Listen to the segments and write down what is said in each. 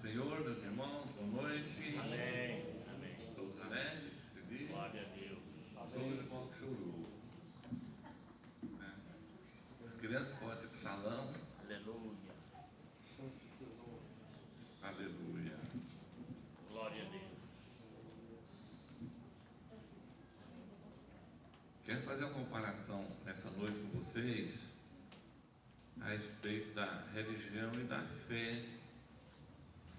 Senhor, meus irmãos, boa noite. Amém. Amém. Todos alegres, felizes. Glória a Deus. Sou o irmão que chorou. As crianças podem ir para o salão. Aleluia. Aleluia. Glória a Deus. Quero fazer uma comparação nessa noite com vocês a respeito da religião e da fé.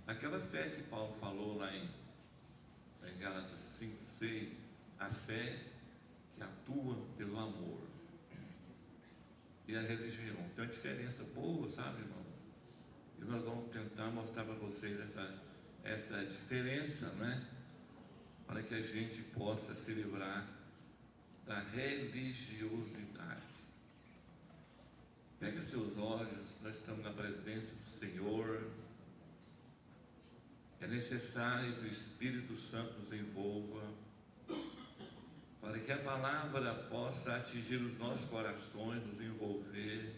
Aquela fé que Paulo falou lá em Gálatas 5, 6, a fé que atua pelo amor. E a religião tem uma diferença boa, sabe, irmãos? E nós vamos tentar mostrar para vocês essa diferença, né? Para que a gente possa se livrar da religiosidade. Pega seus olhos, nós estamos na presença do Senhor. É necessário que o Espírito Santo nos envolva, para que a palavra possa atingir os nossos corações, nos envolver,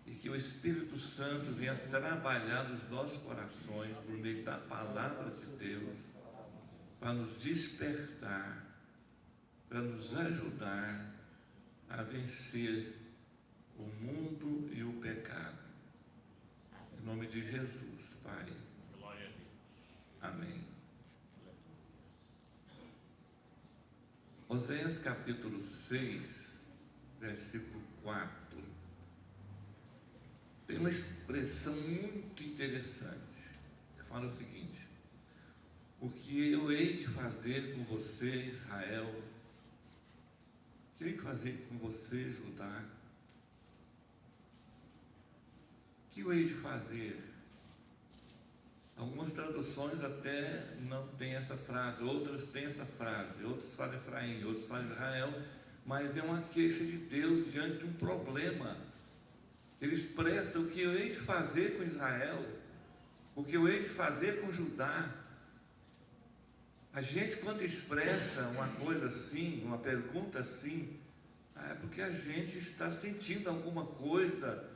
e que o Espírito Santo venha trabalhar nos nossos corações por meio da palavra de Deus, para nos despertar, para nos ajudar a vencer o mundo e o pecado. Em nome de Jesus, Pai. Glória a Deus. Amém. Oséias capítulo 6, versículo 4. Tem uma expressão muito interessante, que fala o seguinte: o que eu hei de fazer com você, Israel? O que eu hei de fazer com você, Judá? O que eu hei de fazer? Algumas traduções até não tem essa frase, outras têm essa frase, outros falam Efraim, outros falam Israel, mas é uma queixa de Deus diante de um problema. Ele expressa o que eu hei de fazer com Israel, o que eu hei de fazer com Judá. A gente, quando expressa uma coisa assim, uma pergunta assim, é porque a gente está sentindo alguma coisa,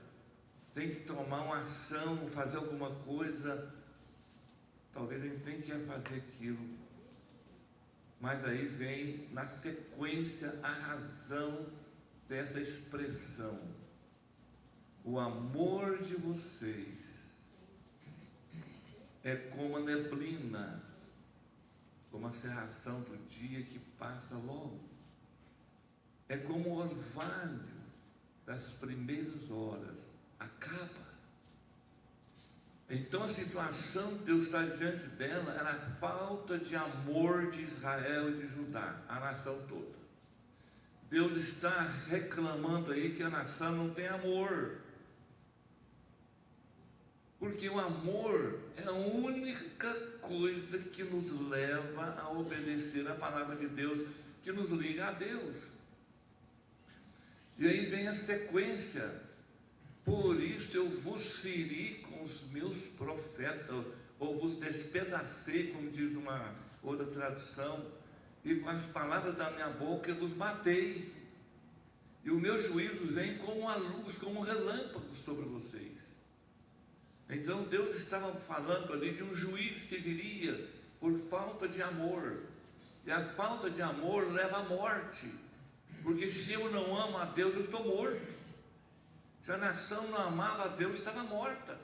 tem que tomar uma ação, fazer alguma coisa. Talvez a gente nem quer fazer aquilo, mas aí vem na sequência a razão dessa expressão: o amor de vocês é como a neblina, como a cerração do dia que passa logo, é como o orvalho das primeiras horas, acaba. Então a situação que Deus está diante dela era a falta de amor de Israel e de Judá, a nação toda. Deus está reclamando aí que a nação não tem amor, porque o amor é a única coisa que nos leva a obedecer a palavra de Deus, que nos liga a Deus. E aí vem a sequência: por isso eu vos feri com os meus profetas, ou vos despedacei, como diz uma outra tradução, e com as palavras da minha boca eu vos matei, e o meu juízo vem como a luz, como um relâmpago sobre vocês. Então Deus estava falando ali de um juiz que viria por falta de amor, e a falta de amor leva à morte, porque se eu não amo a Deus, eu estou morto. Se a nação não amava a Deus, estava morta.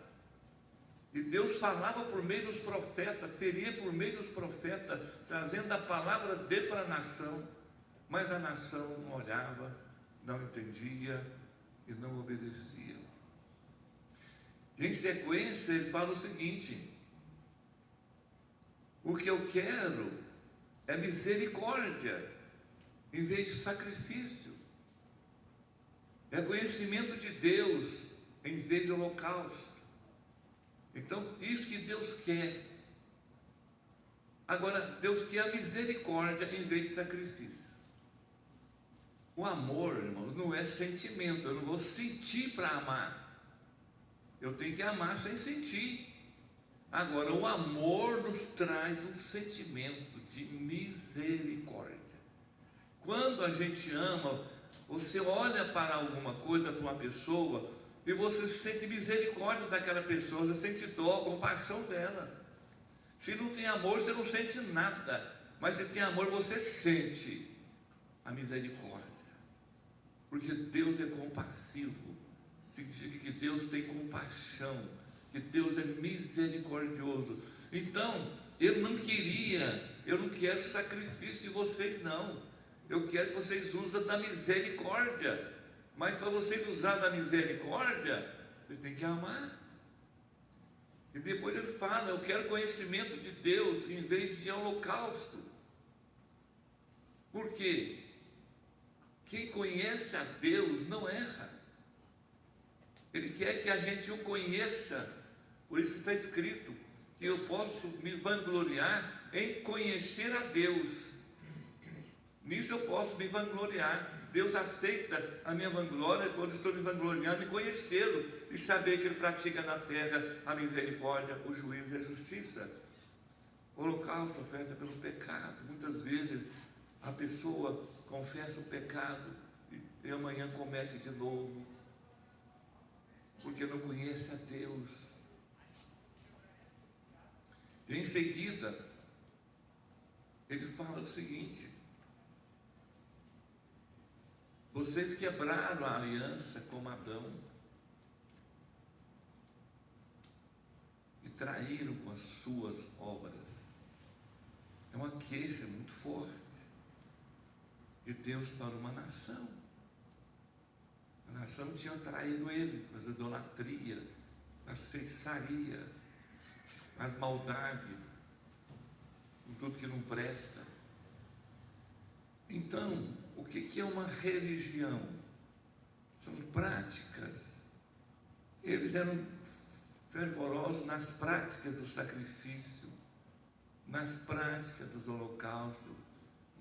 E Deus falava por meio dos profetas, feria por meio dos profetas, trazendo a palavra dele para a nação, mas a nação não olhava, não entendia e não obedecia. Em sequência, ele fala o seguinte: o que eu quero é misericórdia em vez de sacrifício, é conhecimento de Deus em vez de holocausto. Então, isso que Deus quer. Agora, Deus quer a misericórdia em vez de sacrifício. O amor, irmãos, não é sentimento. Eu não vou sentir para amar, eu tenho que amar sem sentir. Agora, o amor nos traz um sentimento de misericórdia. Quando a gente ama, você olha para alguma coisa, para uma pessoa, e você sente misericórdia daquela pessoa, você sente dó, compaixão dela. Se não tem amor, você não sente nada, mas se tem amor, você sente a misericórdia, porque Deus é compassivo, significa que Deus tem compaixão, que Deus é misericordioso. Então, eu não quero sacrifício de vocês, não. Eu quero que vocês usem da misericórdia. Mas para vocês usar da misericórdia, vocês têm que amar. E depois ele fala, eu quero conhecimento de Deus em vez de holocausto. Por quê? Quem conhece a Deus não erra. Ele quer que a gente o conheça. Por isso está escrito que eu posso me vangloriar em conhecer a Deus. Nisso eu posso me vangloriar. Deus aceita a minha vanglória quando estou me vangloriando em conhecê-lo e saber que ele pratica na terra a misericórdia, o juízo e a justiça. O holocausto oferta pelo pecado. Muitas vezes a pessoa confessa o pecado e amanhã comete de novo, porque não conhece a Deus. E em seguida, ele fala o seguinte: vocês quebraram a aliança com Adão e traíram com as suas obras. É uma queixa muito forte de Deus para uma nação. A nação tinha traído ele com a idolatria, a feitiçaria, as maldades, com tudo que não presta. Então, o que é uma religião? São práticas. Eles eram fervorosos nas práticas do sacrifício, nas práticas dos holocaustos,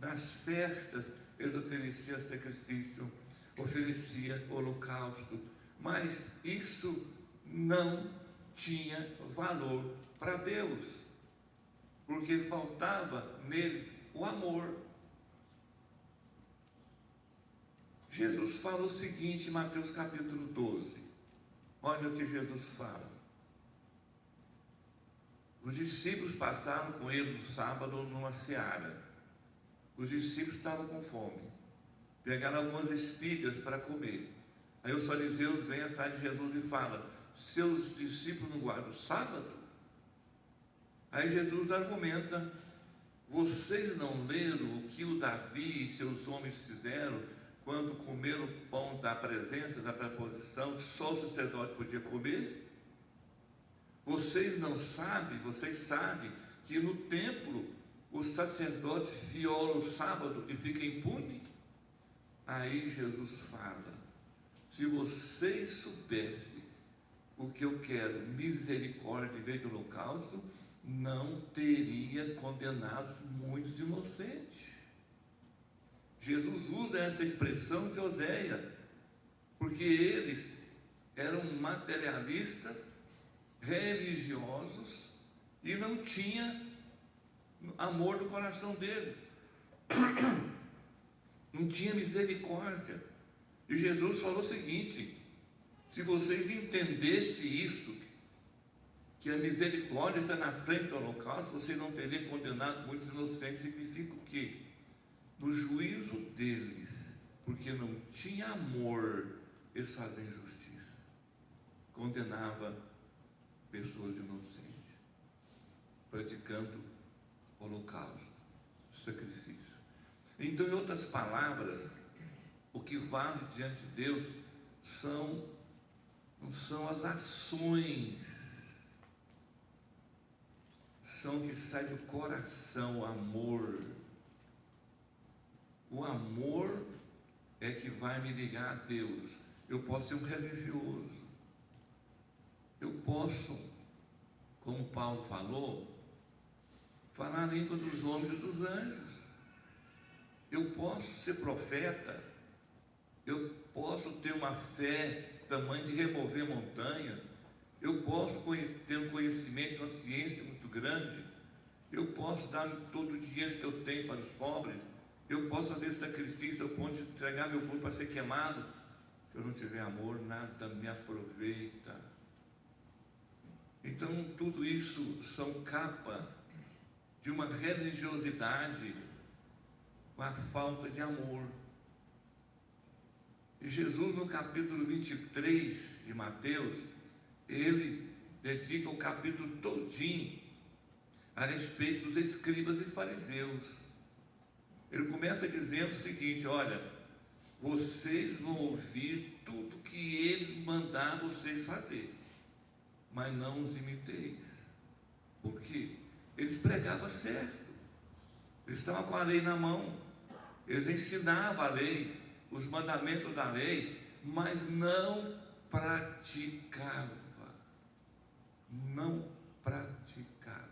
nas festas eles ofereciam sacrifício, ofereciam holocausto, mas isso não tinha valor para Deus, porque faltava neles o amor. Jesus fala o seguinte em Mateus capítulo 12, olha o que Jesus fala. Os discípulos passaram com ele no sábado numa seara. Os discípulos estavam com fome, pegaram algumas espigas para comer. Aí os fariseus vêm atrás de Jesus e falam: seus discípulos não guardam o sábado? Aí Jesus argumenta: vocês não leram o que o Davi e seus homens fizeram quando comeram o pão da presença, da preposição, que só o sacerdote podia comer? Vocês não sabem, vocês sabem que no templo o sacerdote viola o sábado e fica impune? Aí Jesus fala: se vocês soubessem o que eu quero, misericórdia em vez de holocausto, não teria condenado muitos inocentes. Jesus usa essa expressão de Oséia, porque eles eram materialistas, religiosos, e não tinha amor no coração deles, não tinha misericórdia. E Jesus falou o seguinte: se vocês entendessem isso, que a misericórdia está na frente do holocausto, vocês não teriam condenado muitos inocentes. Significa o quê? No juízo deles, porque não tinha amor, eles fazem justiça, condenava pessoas inocentes, praticando holocausto, sacrifício. Então, em outras palavras, o que vale diante de Deus não são as ações, são que sai do coração, o amor. O amor é que vai me ligar a Deus. Eu posso ser um religioso, eu posso, como Paulo falou, falar a língua dos homens e dos anjos. Eu posso ser profeta, eu posso ter uma fé tamanho de remover montanhas, eu posso ter um conhecimento, uma ciência muito grande, eu posso dar todo o dinheiro que eu tenho para os pobres, eu posso fazer sacrifício, eu posso entregar meu corpo para ser queimado. Se eu não tiver amor, nada me aproveita. Então, tudo isso são capa de uma religiosidade com a falta de amor. E Jesus, no capítulo 23 de Mateus, ele dedica o capítulo todinho a respeito dos escribas e fariseus. Ele começa dizendo o seguinte: olha, vocês vão ouvir tudo que ele mandar vocês fazer, mas não os imiteis. Por quê? Eles pregavam certo, eles estavam com a lei na mão, eles ensinavam a lei, os mandamentos da lei, mas não praticavam. Não praticava.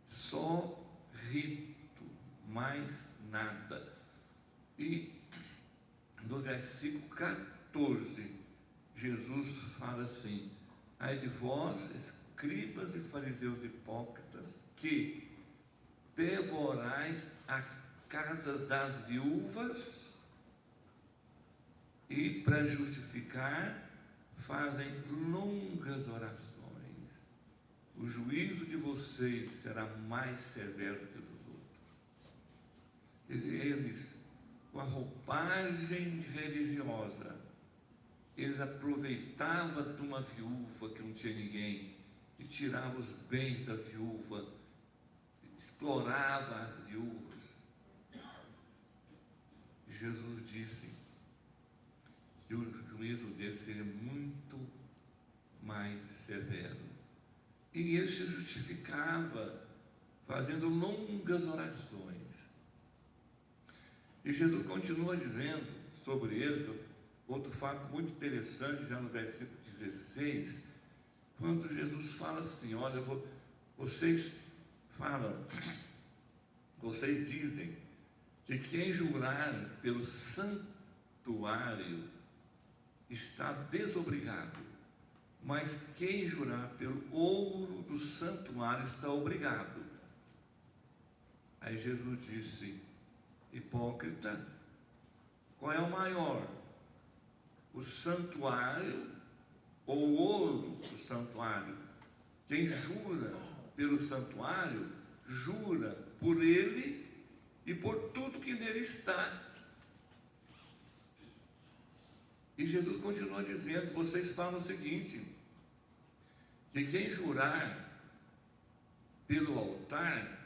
Só rito, mais nada. E no versículo 14, Jesus fala assim: ai de vós, escribas e fariseus hipócritas, que devorais as casas das viúvas e, para justificar, fazem longas orações. O juízo de vocês será mais severo que o dos outros. Eles, com a roupagem religiosa, eles aproveitavam de uma viúva que não tinha ninguém e tiravam os bens da viúva, exploravam as viúvas. Jesus disse que o juízo dele seria muito mais severo. E ele se justificava fazendo longas orações. E Jesus continua dizendo sobre isso, outro fato muito interessante, já no versículo 16, quando Jesus fala assim: olha, vocês dizem que quem jurar pelo santuário está desobrigado, mas quem jurar pelo ouro do santuário está obrigado. Aí Jesus disse: hipócrita, qual é o maior? O santuário ou o ouro do santuário? Quem jura pelo santuário, jura por ele e por tudo que nele está. E Jesus continua dizendo: vocês falam o seguinte, que quem jurar pelo altar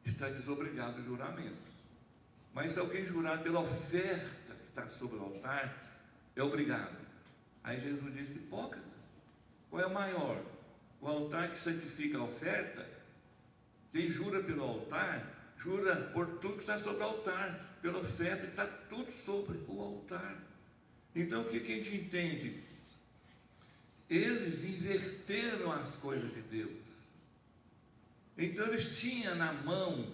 está desobrigado de juramento. Mas se alguém jurar pela oferta que está sobre o altar, é obrigado. Aí Jesus disse: hipócrita, qual é o maior? O altar que santifica a oferta? Quem jura pelo altar, jura por tudo que está sobre o altar, pela oferta que está tudo sobre o altar. Então o que a gente entende? Eles inverteram as coisas de Deus. Então eles tinham na mão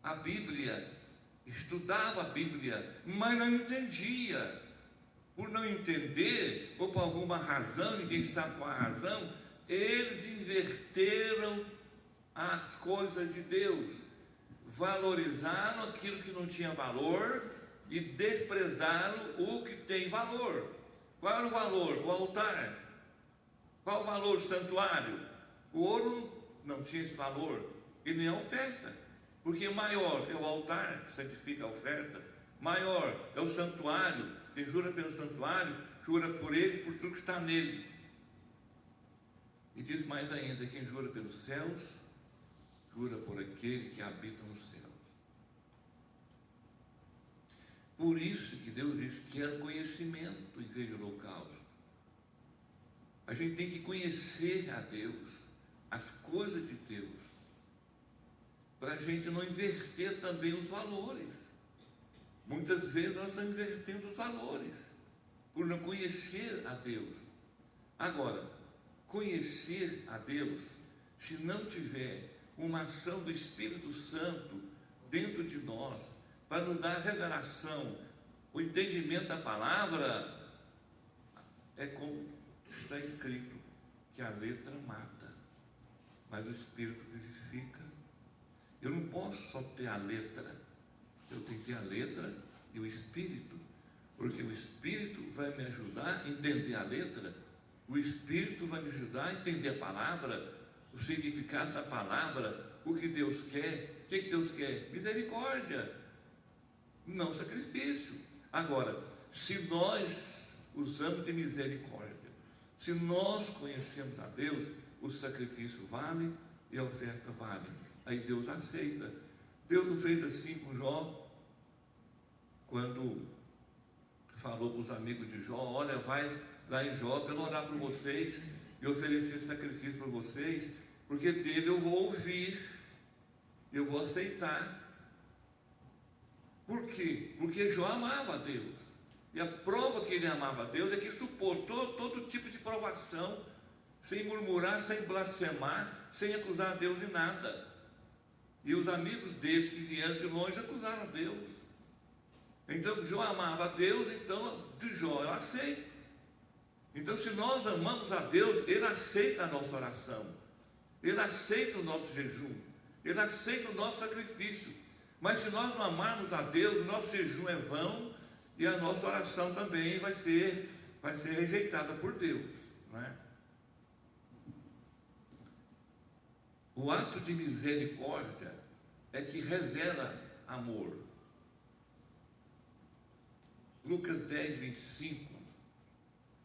a Bíblia, estudava a Bíblia, mas não entendia. Por não entender, ou por alguma razão, ninguém sabe qual a razão, eles inverteram as coisas de Deus, valorizaram aquilo que não tinha valor e desprezaram o que tem valor. Qual era o valor? O altar. Qual o valor do santuário? O ouro não tinha esse valor, e nem a oferta, porque maior é o altar que santifica a oferta, maior é o santuário. Quem jura pelo santuário, jura por ele e por tudo que está nele. E diz mais ainda: quem jura pelos céus, jura por aquele que habita nos céus. Por isso que Deus diz que é conhecimento em vez de holocausto. A gente tem que conhecer a Deus, as coisas de Deus, para a gente não inverter também os valores. Muitas vezes nós estamos invertendo os valores, por não conhecer a Deus. Agora, conhecer a Deus, se não tiver uma ação do Espírito Santo dentro de nós, para nos dar a revelação, o entendimento da palavra, é como está escrito, que a letra mata, mas o Espírito vivifica. Eu não posso só ter a letra, eu tenho que ter a letra e o Espírito. Porque o Espírito vai me ajudar a entender a letra, o Espírito vai me ajudar a entender a palavra, o significado da palavra, o que Deus quer. O que Deus quer? Misericórdia, não sacrifício. Agora, se nós usamos de misericórdia, se nós conhecemos a Deus, o sacrifício vale e a oferta vale. Aí Deus aceita. Deus não fez assim com Jó, quando falou para os amigos de Jó: olha, vai lá em Jó para eu orar por vocês e oferecer sacrifício para vocês, porque dele eu vou ouvir, eu vou aceitar. Por quê? Porque Jó amava a Deus, e a prova que ele amava a Deus é que suportou todo tipo de provação, sem murmurar, sem blasfemar, sem acusar a Deus de nada. E os amigos dele que vieram de longe acusaram a Deus. Então Jó amava a Deus, então de Jó eu aceito. Então, se nós amamos a Deus, Ele aceita a nossa oração, Ele aceita o nosso jejum, Ele aceita o nosso sacrifício. Mas se nós não amarmos a Deus, o nosso jejum é vão e a nossa oração também vai ser rejeitada por Deus, não é? O ato de misericórdia é que revela amor. Lucas 10, 25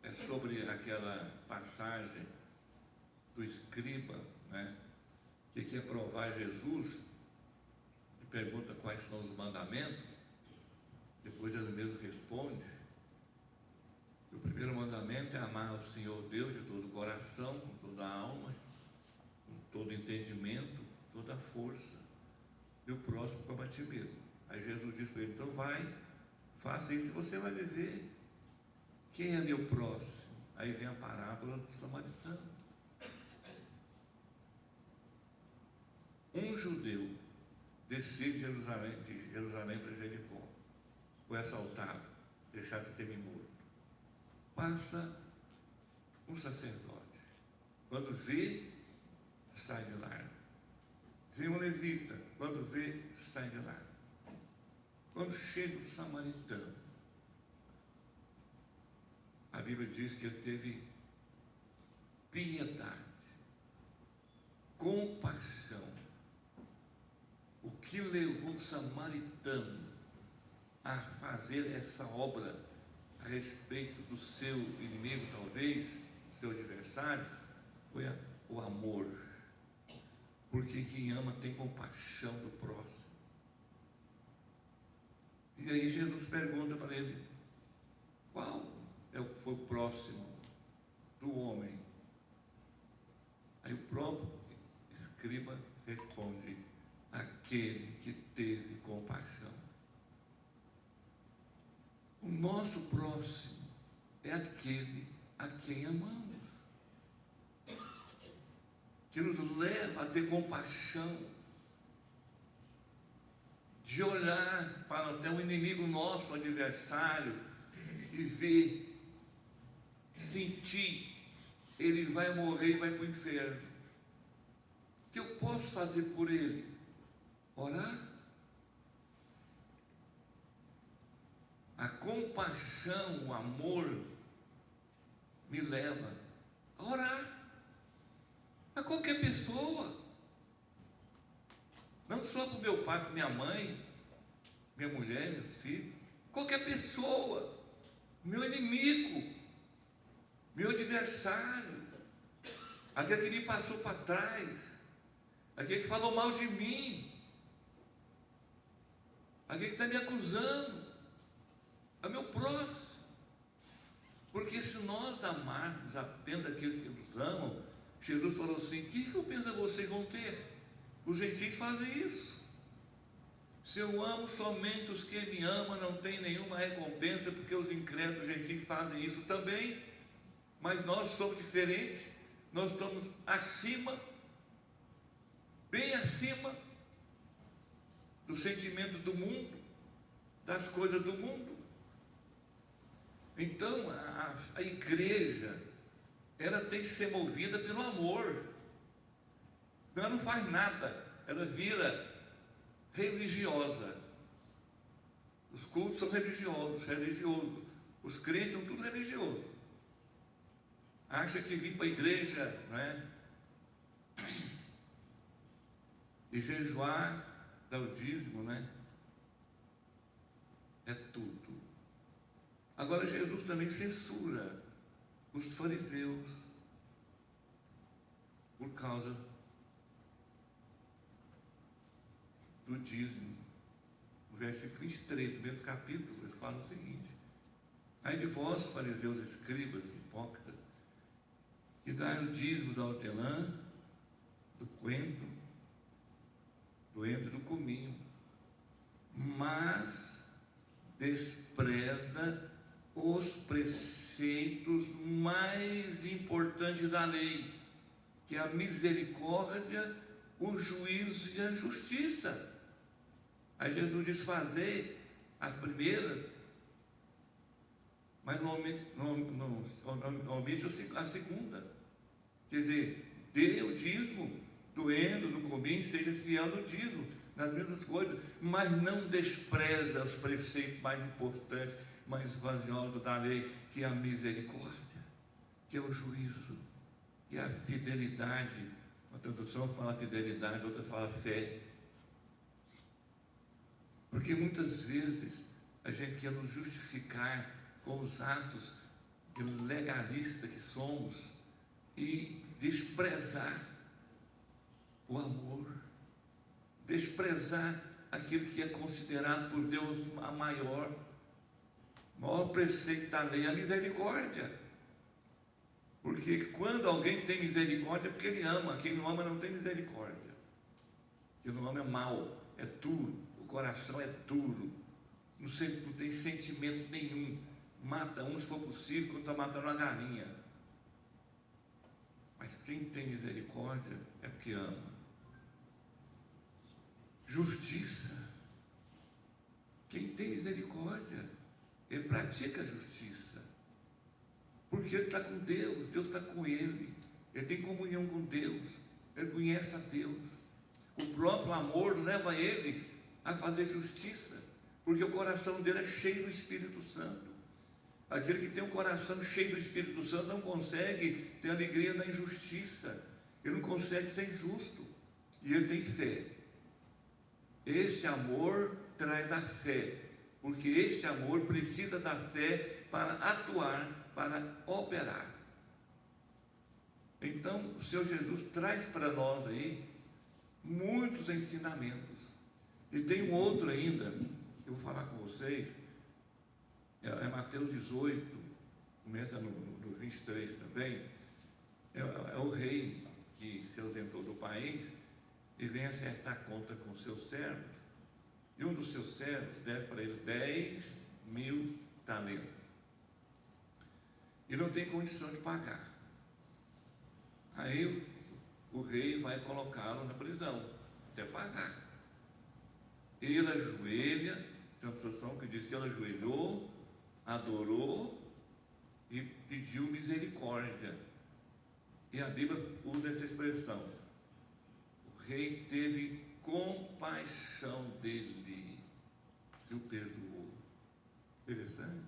é sobre aquela passagem do escriba, né, que quer provar Jesus e pergunta quais são os mandamentos. Depois ele mesmo responde. O primeiro mandamento é amar o Senhor Deus de todo o coração, com toda a alma, com todo entendimento, toda a força, e o próximo como a ti mesmo. Aí Jesus diz para ele: então vai, faça isso e você vai viver. Quem é meu próximo? Aí vem a parábola do samaritano. Um judeu descia de Jerusalém para Jericó, foi assaltado, deixado de ser morto. Passa um sacerdote, quando vê, sai de lá. Vem um levita, quando vê, sai de lá. Quando chega o samaritano, a Bíblia diz que ele teve piedade, compaixão. O que levou o samaritano a fazer essa obra a respeito do seu inimigo, talvez, seu adversário, foi o amor. Porque quem ama tem compaixão do próximo. E aí Jesus pergunta para ele: qual foi o próximo do homem? Aí o próprio escriba responde: aquele que teve compaixão. O nosso próximo é aquele a quem amamos, que nos leva a ter compaixão, de olhar para até um inimigo nosso, um adversário, e ver, sentir, ele vai morrer e vai para o inferno. O que eu posso fazer por ele? Orar. A compaixão, o amor, me leva a orar. A qualquer pessoa. Não só para o meu pai, para minha mãe, minha mulher, meus filhos. Qualquer pessoa. Meu inimigo, meu adversário, aquele que me passou para trás, aquele que falou mal de mim, aquele que está me acusando, é meu próximo. Porque se nós amarmos apenas aqueles que nos amam, Jesus falou assim: o que eu penso que vocês vão ter? Os gentios fazem isso. Se eu amo somente os que me amam, não tem nenhuma recompensa, porque os incrédulos gentios fazem isso também. Mas nós somos diferentes, nós estamos acima, bem acima do sentimento do mundo, das coisas do mundo. Então a igreja, ela tem que ser movida pelo amor. Ela não faz nada, ela vira religiosa. Os cultos são religiosos, Os crentes são tudo religiosos. Acha que vir para a igreja, não é? E jejuar, dar o dízimo, né? É tudo. Agora Jesus também censura os fariseus por causa do dízimo. No versículo 23 do mesmo capítulo, eles falam o seguinte: ai de vós, fariseus, escribas, hipócritas, que dai o dízimo da hortelã, do coentro, do entra e do cominho, mas despreza os preceitos mais importantes da lei, que é a misericórdia, o juízo e a justiça. Aí Jesus diz: fazer as primeiras, mas não omite a segunda. Quer dizer, dê o dízimo do endo, do cominho, seja fiel no dízimo, nas mesmas coisas, mas não despreza os preceitos mais importantes, mais valiosos da lei, que é a misericórdia, que é o juízo, que é a fidelidade. Uma tradução fala fidelidade, outra fala fé. Porque muitas vezes a gente quer nos justificar com os atos de legalista que somos e desprezar o amor, desprezar aquilo que é considerado por Deus a maior preceito da lei, a misericórdia. Porque quando alguém tem misericórdia é porque ele ama. Quem não ama não tem misericórdia. Quem não ama é mau, é duro, o coração é duro, não tem sentimento nenhum, mata um se for possível quando está matando uma galinha. Mas quem tem misericórdia é porque ama. Justiça. Quem tem misericórdia, ele pratica a justiça. Porque ele está com Deus, Deus está com ele. Ele tem comunhão com Deus, ele conhece a Deus. O próprio amor leva ele a fazer justiça, porque o coração dele é cheio do Espírito Santo. Aquele que tem um coração cheio do Espírito Santo não consegue ter alegria na injustiça, ele não consegue ser injusto, e ele tem fé. Este amor traz a fé, porque este amor precisa da fé para atuar, para operar. Então, o Senhor Jesus traz para nós aí muitos ensinamentos. E tem um outro ainda, que eu vou falar com vocês, é Mateus 18, começa no 23 também. É o rei que se ausentou do país e vem acertar conta com seus servos, e um dos seus servos deve para ele 10.000 talentos, e não tem condição de pagar. Aí o rei vai colocá-lo na prisão, até pagar. Ele ajoelha, tem uma tradução que diz que ele ajoelhou, adorou e pediu misericórdia. E a Bíblia usa essa expressão: o rei teve compaixão dele e o perdoou. Interessante.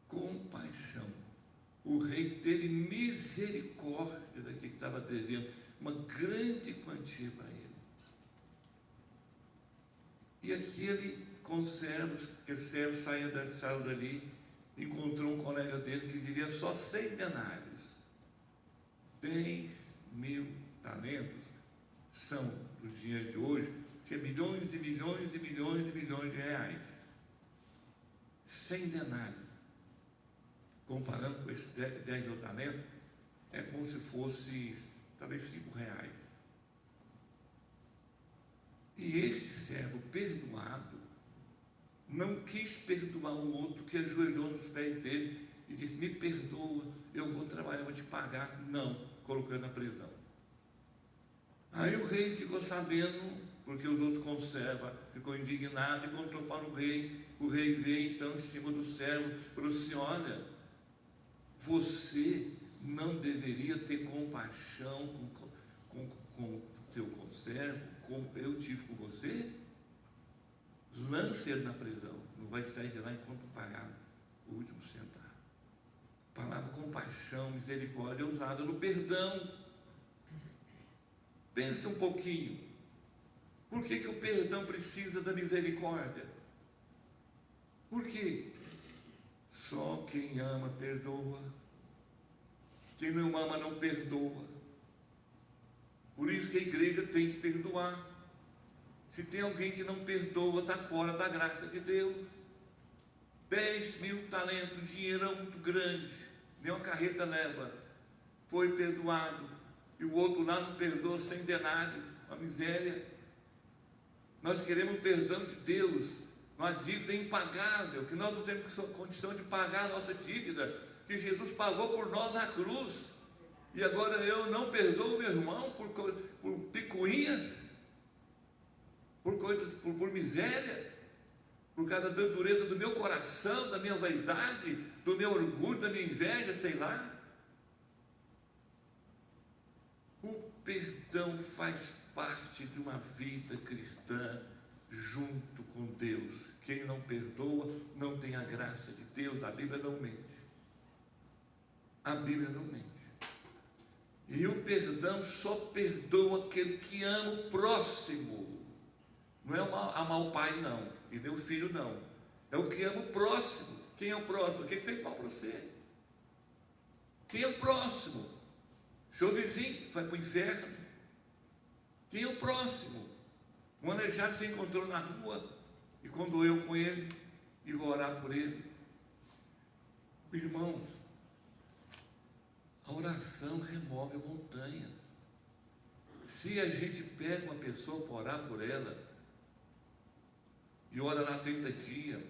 Compaixão. O rei teve misericórdia daquele que estava devendo uma grande quantia para ele. E aquele servo saiu dali, encontrou um colega dele que devia só 100 denários. 10.000 talentos são, no dia de hoje, milhões e milhões e milhões e milhões de reais. 100 denários, comparando com esse 10.000 talentos, é como se fosse talvez 5 reais. E este servo perdoado não quis perdoar o outro que ajoelhou nos pés dele e disse: me perdoa, eu vou trabalhar, eu vou te pagar. Não, colocando na prisão. Aí o rei ficou sabendo, porque os outros conservam, ficou indignado e contou para o rei. O rei veio então em cima do servo e falou assim: olha, você não deveria ter compaixão com o seu conservo, como eu tive com você? lance ele na prisão, não vai sair de lá enquanto pagar o último centavo. A palavra compaixão, misericórdia é usada no perdão. Pensa um pouquinho, por que o perdão precisa da misericórdia? Por quê? Só quem ama perdoa, quem não ama não perdoa. Por isso que a igreja tem que perdoar. Se tem alguém que não perdoa, está fora da graça de Deus. 10.000 talentos, dinheirão muito grande, nem uma carreta leva, foi perdoado, e o outro lá não perdoa 100 denários, uma miséria. Nós queremos o perdão de Deus, uma dívida impagável, que nós não temos condição de pagar a nossa dívida, que Jesus pagou por nós na cruz, e agora eu não perdoo meu irmão por picuinhas, por coisas, por miséria, por causa da dureza do meu coração, da minha vaidade, do meu orgulho, da minha inveja, sei lá. O perdão faz parte de uma vida cristã junto com Deus. Quem não perdoa não tem a graça de Deus. A Bíblia não mente. A Bíblia não mente. E o perdão só perdoa aquele que ama o próximo. Não é amar o pai, não, e nem o filho, não. É o que ama o próximo. Quem é o próximo? Quem fez mal para você? Quem é o próximo? Seu vizinho que vai para o inferno. Quem é o próximo? Um aleijado se encontrou na rua e condoeu com ele e vou orar por ele. Irmãos, a oração remove a montanha. Se a gente pega uma pessoa para orar por ela e ora lá 30 dias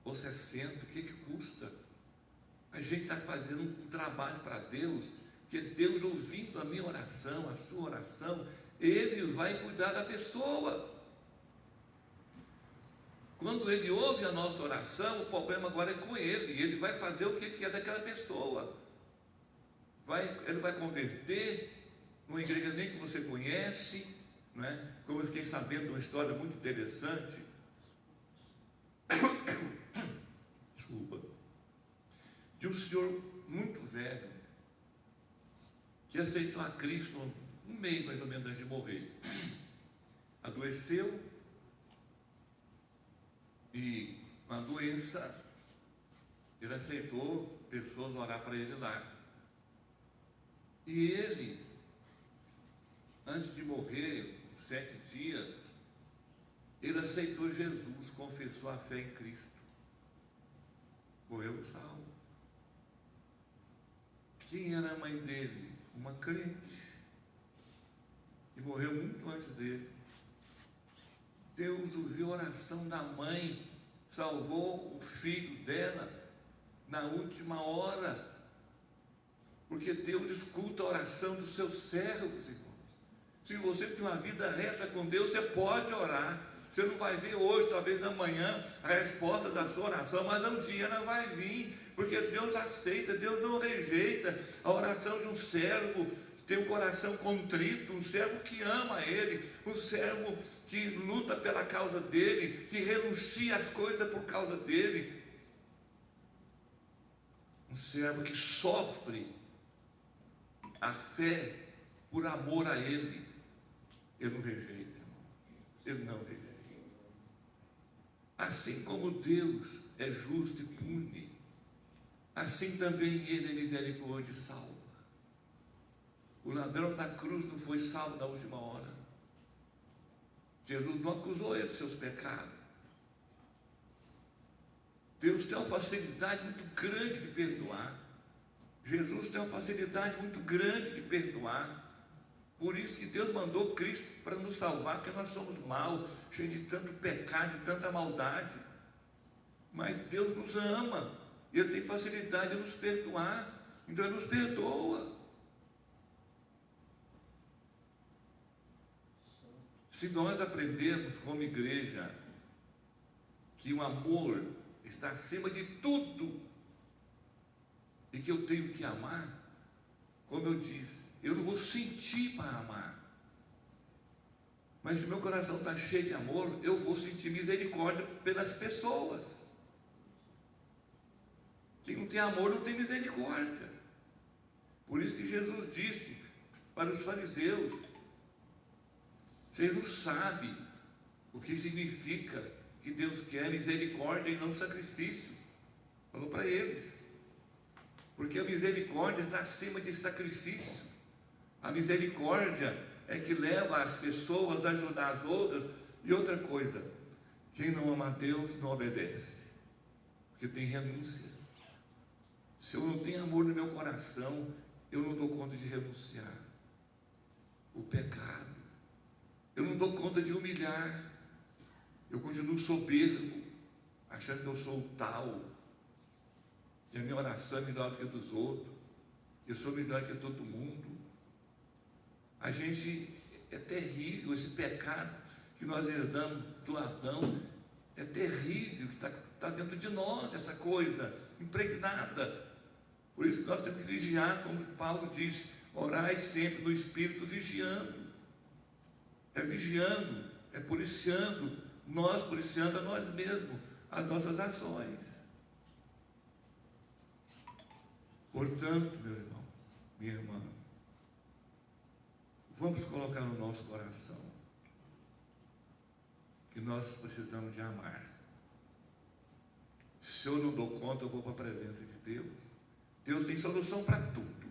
ou 60, o que custa? A gente está fazendo um trabalho para Deus, que Deus, ouvindo a minha oração, a sua oração, Ele vai cuidar da pessoa. Quando Ele ouve a nossa oração, o problema agora é com Ele. Ele vai fazer o que é daquela pessoa. Ele vai converter numa igreja nem que você conhece, não é? Como eu fiquei sabendo de uma história muito interessante. Desculpa. De um senhor muito velho que aceitou a Cristo um mês mais ou menos antes de morrer. Adoeceu e com a doença ele aceitou pessoas orar para ele lá. E ele, antes de morrer, 7 dias, ele aceitou Jesus, confessou a fé em Cristo. Morreu salvo. Quem era a mãe dele? Uma crente. E morreu muito antes dele. Deus ouviu a oração da mãe, salvou o filho dela na última hora. Porque Deus escuta a oração dos seus servos, irmãos. Se você tem uma vida reta com Deus, você pode orar. Você não vai ver hoje, talvez amanhã, a resposta da sua oração, mas um dia ela vai vir, porque Deus aceita, Deus não rejeita a oração de um servo que tem um coração contrito, um servo que ama Ele, um servo que luta pela causa dEle, que renuncia às coisas por causa dEle, um servo que sofre a fé por amor a Ele. Ele não rejeita, irmão. Ele não rejeita. Assim como Deus é justo e pune, assim também Ele é misericórdia e salva. O ladrão da cruz não foi salvo na última hora. Jesus não acusou ele dos seus pecados. Deus tem uma facilidade muito grande de perdoar. Jesus tem uma facilidade muito grande de perdoar. Por isso que Deus mandou Cristo para nos salvar, porque nós somos maus, cheios de tanto pecado, de tanta maldade. Mas Deus nos ama, e Ele tem facilidade de nos perdoar, então Ele nos perdoa. Se nós aprendermos como igreja que o amor está acima de tudo, e que eu tenho que amar, como eu disse, eu não vou sentir para amar, Mas se meu coração está cheio de amor, eu vou sentir misericórdia pelas pessoas. Quem não tem amor não tem misericórdia. Por isso que Jesus disse para os fariseus: vocês não sabem o que significa que Deus quer misericórdia e não sacrifício. Falou para eles. Porque a misericórdia está acima de sacrifício. A misericórdia é que leva as pessoas a ajudar as outras. E outra coisa, quem não ama a Deus não obedece, porque tem renúncia. Se eu não tenho amor no meu coração, eu não dou conta de renunciar o pecado. Eu não dou conta de humilhar. Eu continuo soberbo, achando que eu sou o tal, que a minha oração é melhor do que a dos outros, que eu sou melhor que todo mundo. A gente, é terrível esse pecado que nós herdamos do Adão, é terrível, que está dentro de nós, essa coisa impregnada. Por isso que nós temos que vigiar, como Paulo diz: orai sempre no Espírito, vigiando. É vigiando, é policiando, nós policiando a nós mesmos, as nossas ações. Portanto, meu irmão, minha irmã, vamos colocar no nosso coração que nós precisamos de amar. Se eu não dou conta, eu vou para a presença de Deus. Deus tem solução para tudo.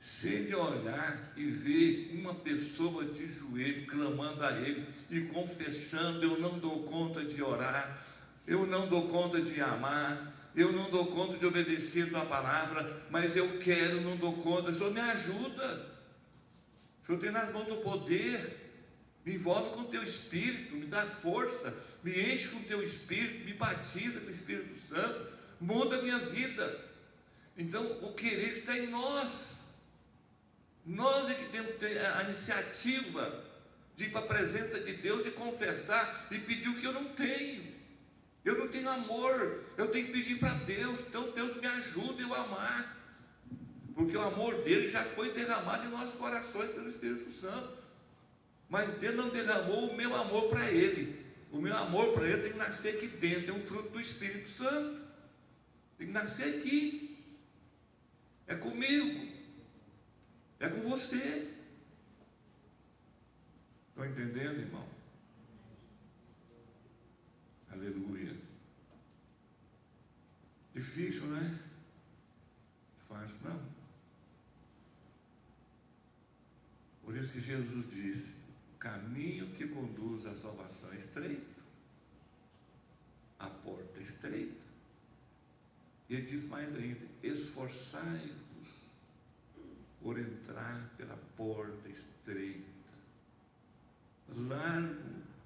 Se Ele olhar e ver uma pessoa de joelho clamando a Ele e confessando: eu não dou conta de orar, eu não dou conta de amar, eu não dou conta de obedecer a Tua palavra, mas eu quero, não dou conta, o Senhor me ajuda. O Senhor tem nas mãos o poder, me envolve com o Teu Espírito, me dá força, me enche com o Teu Espírito, me batiza com o Espírito Santo, muda a minha vida. Então o querer está em nós. Nós é que temos que ter a iniciativa de ir para a presença de Deus e confessar e pedir o que eu não tenho. Eu não tenho amor, eu tenho que pedir para Deus. Então Deus me ajuda eu a amar, porque o amor dele já foi derramado em nossos corações pelo Espírito Santo. Mas Deus não derramou o meu amor para Ele. O meu amor para Ele tem que nascer aqui dentro, é um fruto do Espírito Santo. Tem que nascer aqui. É comigo. É com você. Estão entendendo, irmão? Aleluia. Difícil, não é? Fácil não. Por isso que Jesus disse: o caminho que conduz à salvação é estreito, a porta é estreita. E ele diz mais ainda: esforçai-vos por entrar pela porta estreita.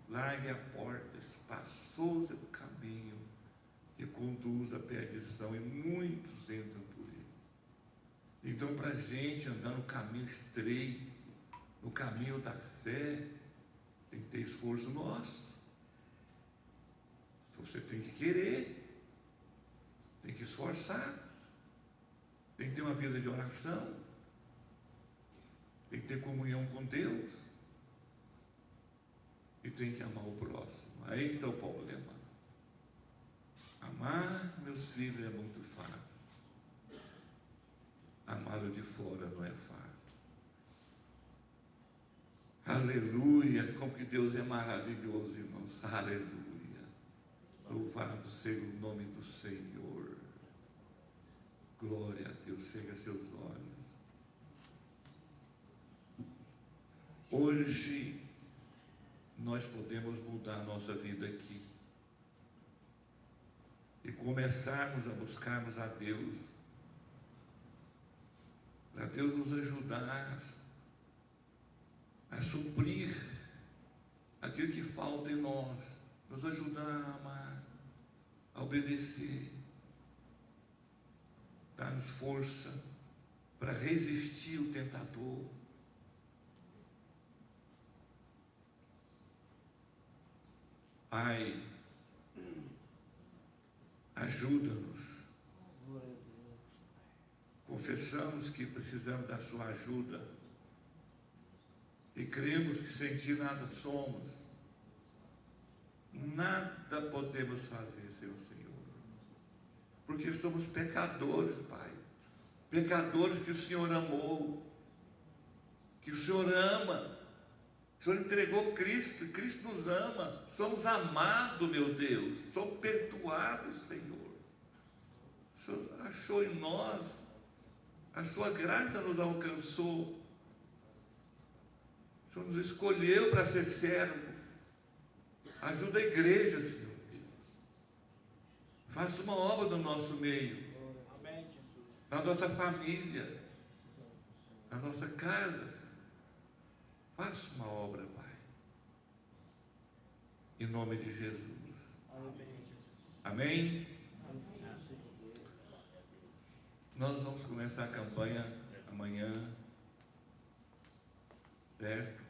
Largue a porta, espaçoso é o caminho que conduz à perdição, e muitos entram por ele. Então, para a gente andar no caminho estreito, no caminho da fé, tem que ter esforço nosso. Você tem que querer, tem que esforçar, tem que ter uma vida de oração, tem que ter comunhão com Deus, e tem que amar o próximo. Aí que está o problema. Amar meus filhos é muito fácil, amá-lo de fora não é fácil. Aleluia, como que Deus é maravilhoso, irmãos. Aleluia. Louvado seja o nome do Senhor. Glória a Deus. Feche seus olhos. Hoje nós podemos mudar a nossa vida aqui e começarmos a buscarmos a Deus, para Deus nos ajudar a suprir aquilo que falta em nós, nos ajudar a amar, a obedecer, dar-nos força para resistir o tentador. Pai, ajuda-nos. Confessamos que precisamos da sua ajuda. E e cremos que sem Ti nada somos, nada podemos fazer sem o Senhor, porque somos pecadores, Pai, pecadores que o Senhor amou, que o Senhor ama. O Senhor entregou Cristo, e Cristo nos ama, somos amados, meu Deus, somos perdoados, Senhor. O Senhor achou em nós, a sua graça nos alcançou, o Senhor nos escolheu para ser servo. Ajuda a igreja, Senhor. Faça uma obra no nosso meio, na nossa família, na nossa casa. Faça uma obra, Pai, em nome de Jesus. Amém? Nós vamos começar a campanha amanhã, certo?